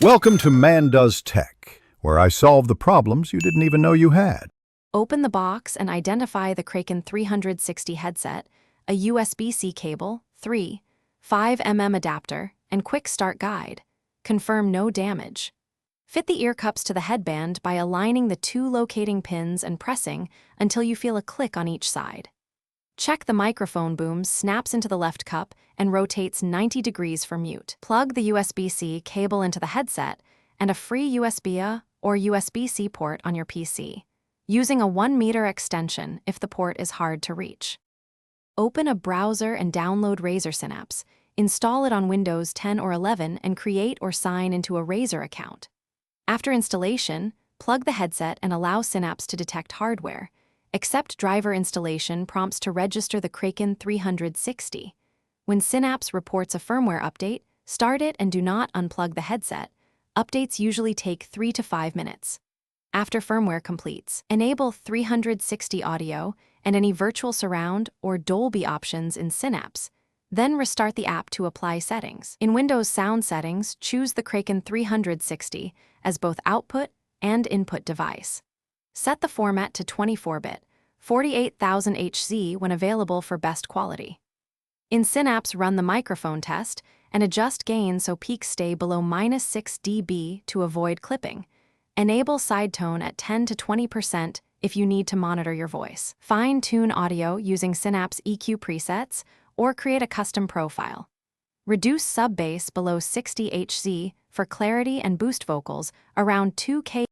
Welcome to Man Does Tech, where I solve the problems you didn't even know you had. Open the box and identify the Kraken 360 headset, a USB-C cable, 5mm adapter, and quick start guide. Confirm no damage. Fit the ear cups to the headband by aligning the two locating pins and pressing until you feel a click on each side. Check the microphone boom snaps into the left cup and rotates 90 degrees for mute. Plug the USB-C cable into the headset and a free USB-A or USB-C port on your PC, using a 1-meter extension if the port is hard to reach. Open a browser and download Razer Synapse. Install it on Windows 10 or 11 and create or sign into a Razer account. After installation, plug the headset and allow Synapse to detect hardware. Accept driver installation prompts to register the Kraken 360. When Synapse reports a firmware update, start it and do not unplug the headset. Updates usually take 3 to 5 minutes. After firmware completes, enable 360 audio and any virtual surround or Dolby options in Synapse. Then restart the app to apply settings. In Windows sound settings, choose the Kraken 360 as both output and input device. Set the format to 24-bit, 48,000 Hz when available for best quality. In Synapse, run the microphone test and adjust gain so peaks stay below -6 dB to avoid clipping. Enable side tone at 10 to 20% if you need to monitor your voice. Fine-tune audio using Synapse EQ presets or create a custom profile. Reduce sub-bass below 60 Hz for clarity and boost vocals around 2K.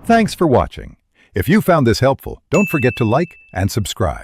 Thanks for watching. If you found this helpful, don't forget to like and subscribe.